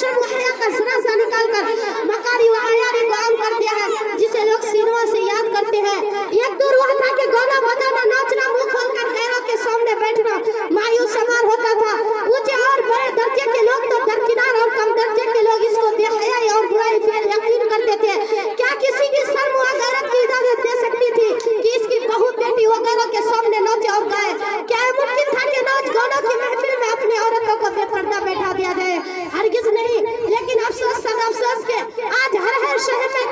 शर्म हया का जरा सा निकाल कर मकारी व आयारी को आम कर दिया है, जिसे लोग सिनेमा से याद करते हैं। एक दूर वह था कि गाना बजाना, नाचना, मुंह खोलकर गैरों के सामने बैठना मायूस समान होता था। ऊंचे और बड़े दर्जे के लोग तो दरकिनार और कम दर्जे के लोग इसको बेहयाई और बुराई पे यकीन करते थे। क्या किसी की शर्म व गैरत की इजाजत दे सकती थी कि इसकी बहू बेटी वगैरह के सामने नाचे और गाए? क्या मुमकिन था कि नाच गानों की महफिल में अपनी औरतों को बेपर्दा बैठा दिया जाए? हरगिज नहीं। लेकिन अफसोस सद अफसोस के आज हर शहर में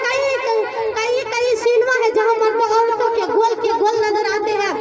कई सिनेमा है जहां मर्दों औरतों के गोल नजर आते हैं।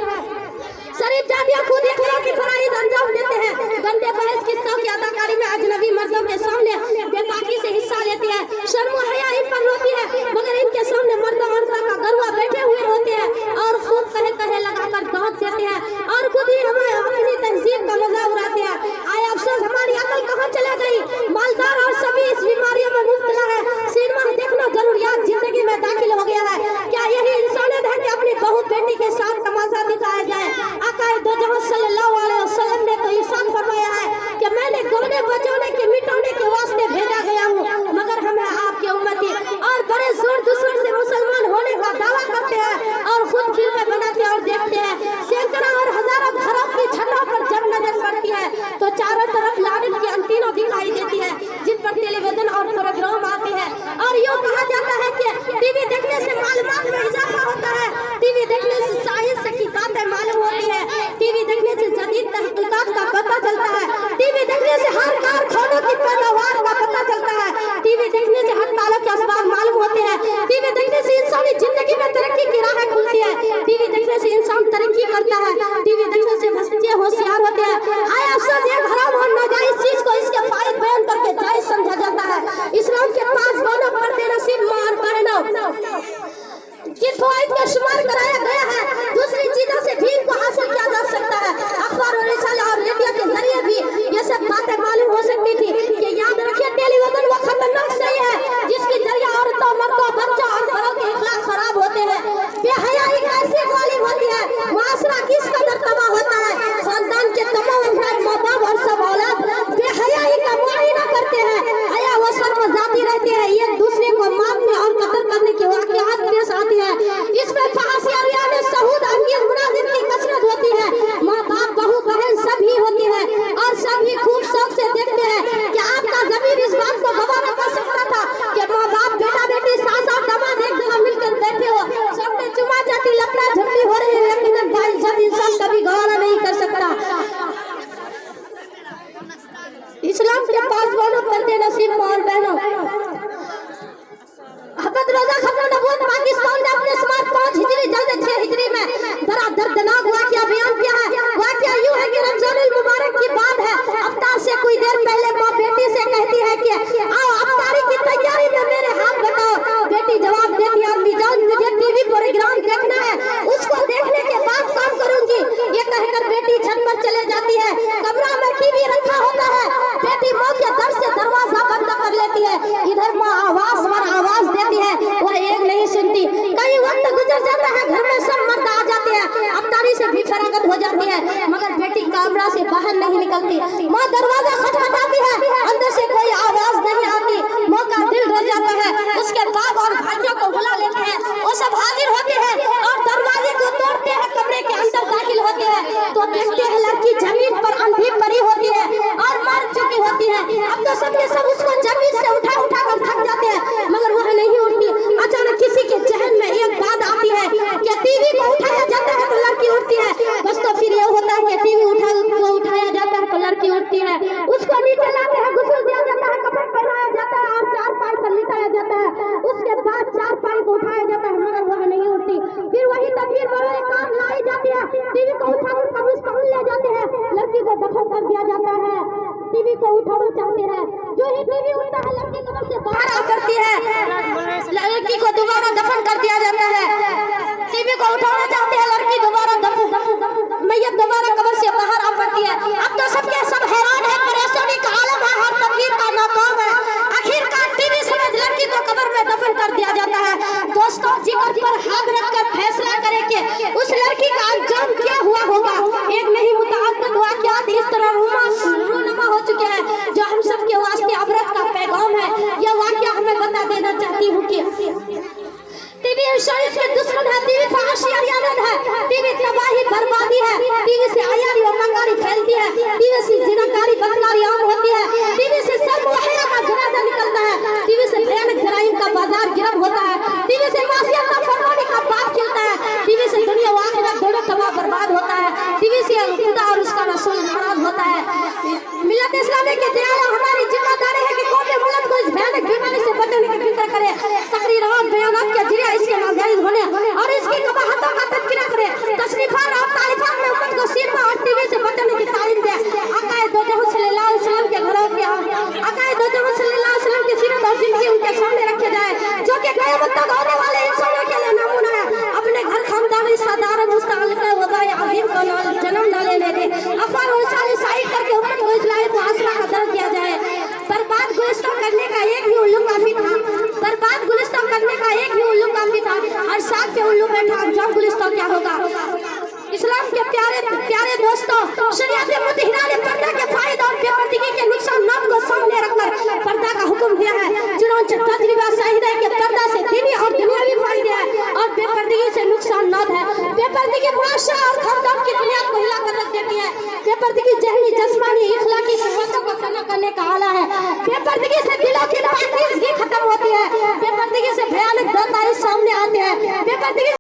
शरीफ जातियां खुद इकरा की फराइज अंजाम देते हैं। गंदे बहस किस्सों की अदाकारी में अजनबी मर्दों के सामने बेबाकी से हिस्सा लेते हैं। शर्म हया इन पर रोती है, मगर इनके सामने मर्दों औरतों का गरुआ बैठे हुए होते हैं और खूब कहे लगाकर दांत देते हैं और खुद ही हमें अपनी तहजीब का मजा उड़ाते हैं। आए अफसोस, हमारी अकल कहाँ चला गई? मालदार और सभी इस बीमारियों में मुब्तला है। सिनेमा देखना जरूरियात जिंदगी में दाखिल हो गया है। क्या यही इंसानियत है कि अपनी बहू बेटी के साथ तमाशा दिखाया जाए? आकाए दो जहां सल्लल्लाहु अलैहि वसल्लम ने तो इरशाद फरमाया है कि मैंने गाने बजाने के मिटाने के वास्ते भेजा गया हूँ, मगर हमें आपके उम्मती और बड़े जोर दुश्मन से मुसलमान होने का दावा करते हैं और खुद फिल्में बनाते और देखते हैं। सैकड़ों और हजारों घरों की छतों पर जब नजर पड़ती है तो चारों तरफ लानत की अंटीना दिखाई देती है, जिन पर टेलीविजन और प्रोग्राम आते हैं। और यूँ कहा जाता है कि टीवी देखने से मालूमात में इजाफा होता है, टीवी देखने से साइंस की बातें मालूम होती है, टीवी देखने से जदीद तहकीकात का पता चलता है, टीवी देखने से हर कारखानों की पैदावार का पता चलता है, टीवी देखने से हर तालों के असबाब मालूम होते हैं, टीवी देखने से इंसानी जिंदगी में तरक्की की राह खुलती है, टीवी देखने से इंसान तरक्की करता है, टीवी देखने से बच्चे होशियार होते हैं। आए अफसोस, ये हराम और नाजायज चीज को इसके फायदे बयान करके जायज समझा जाता है। इस्लाम के पास दोनों पर्दे नसीब मार बहनों की फायद का शुमार कराया गया है। दूसरी चीजों से भी इनको हासिल किया जा सकता है। अखबार और रिसाला और रेडियो के जरिए भी ये सब बातें मालूम हो सकती थी कि याद रखिए, टेलीविजन वो खतरनाक सही है जिसके जरिए औरतों, मर्दों, बच्चों और बड़ों के इखलाक खराब होते हैं। बेहयाई कैसे गालिब होती है, माशरा किस कदर तबाह होता है। खानदान के तमाम अफराद, माँ बाप और सब औलाद बेहयाई का मुआयना करते हैं। हया वो शर्म जाती रहती है, एक दूसरे को मारने और कत्ल करने की वाक़यात पेश आती है। इसमें फहासी अरियाने सहूद अंगीज मुनाजिर की कसरत होती है। माँ बाप, बहू, बहन सभी होती है और सभी खूब शौक से देखते हैं कि आपका ज़मीर इस बात को गवाह न कर सकता था कि माँ बाप, बेटा बेटी, सास और दामाद एक जगह मिलकर बैठे हो, सबने चुमा जाती लपड़ा झपटी हो रही है। यकीनन भाई सब इंसान कभी गवारा नहीं कर सकता। इस्लाम के पास दोनों पर्दे नसीब और बहनों रोजा खत्म नबूवत पाकिस्तान ने अपने स्मार्ट 5 हिजरी जल्द 6 हिजरी में बड़ा दर्दनाक वाकया बयान किया है। वाकया यूं है कि रमजानुल मुबारक की बात है। अफ्तार से कुछ देर पहले माँ बेटी से कहती है कि आओ अफ्तारी की तैयारी में मेरे हाथ बताओ। बेटी जवाब देती है, अम्मी जान मुझे टीवी प्रोग्राम देखना है, उसको देखने के बाद काम करूंगी। ये कहकर बेटी छत पर चले जाती है। कमरा में टीवी रखा होता है। बेटी माँ के दर से दरवाजा बंद कर लेती है। इधर माँ आवाज देती है, वह एक नहीं सुनती। कई वक्त गुजर जाता है, घर में सब मर्द आ जाते हैं, अफ्तारी से भी फरागत हो जाती है, मगर बेटी कमरा से बाहर नहीं निकलती। माँ दरवाजा खटखटाती है, अंदर से कोई आवाज नहीं आती। माँ का दिल रो जाता है। उसके बाप और भाइयों को बुला लेते हैं, वो सब हाजिर होते हैं और दरवाजे को तोड़ते हैं, कमरे के अंदर दाखिल होते हैं तो देखते हैं लड़की जमीन पर अंधी पड़ी होती है और मर चुकी होती है। अब तो सबके सब उसको जमीन से उठा कर थक जाते हैं, मगर वह नहीं उठती। अचानक किसी के जहन में एक बात आती है कि टीवी को उठाया जाता है तो लड़की उठती है। बस तो फिर ये होता है कि टीवी उठाया जाता है तो लड़की उठती है। उसको नीचे लाते हैं, गुस्ल दिया जाता है, कपड़ा पहनाया जाता है और चारपाई पर लिटाया जाता है। उसके बाद चारपाई को उठाया जाता है, मगर वह नहीं उठती। फिर वही तस्वीर बड़े काम लाई जाती है, टीवी को उठाकर कब्रिस्तान ले जाते हैं, लड़की को दफन कर दिया जाता है। टीवी को उठाना चाहते हैं, जो ही टीवी उठता है लड़की कब्र से बाहर आ करती है, लड़की को दोबारा दफन कर दिया जाता है। टीवी को उठाना चाहते हैं, लड़की दोबारा मैयत दोबारा कब्र से बाहर आ पड़ती है। अब तो सबके सब हैरान है, परेशानी का आलम है, हर तदबीर का नाकाम है। आखिरकार टीवी समेत लड़की को कब्र में दफन कर दिया जाता है। दोस्तों, जिगर पर हाथ रखकर फैसला करें कि उस लड़की का अंजाम क्या हुआ होगा। एक नहीं मुतअद्दिद वाक़यात इस तरह रूनमा हो चुके हैं जो हम सबके वास्ते अबरत का पैगाम दोस्तों, शरीयत मुतहरा ने पर्दा के फायदे और बेपर्दगी के नुकसानात को सामने रखकर पर्दा का हुक्म दिया है। चुनांचे तजरिबा शाहिद है कि पर्दा से दीनी और दुनियावी फायदे हैं और बेपर्दगी से नुकसानात है। बेपर्दगी मुआशरा और खानदान की बुनियाद को हिला कर रख देती है। बेपर्दगी जहनी, जिस्मानी, इखलाकी क़ुव्वतों को फना करने का आला है। बेपर्दगी से दिलों की पाकीज़गी खत्म होती है। बेपर्दगी से भयानक दर्द सामने आते हैं। बेपर्दगी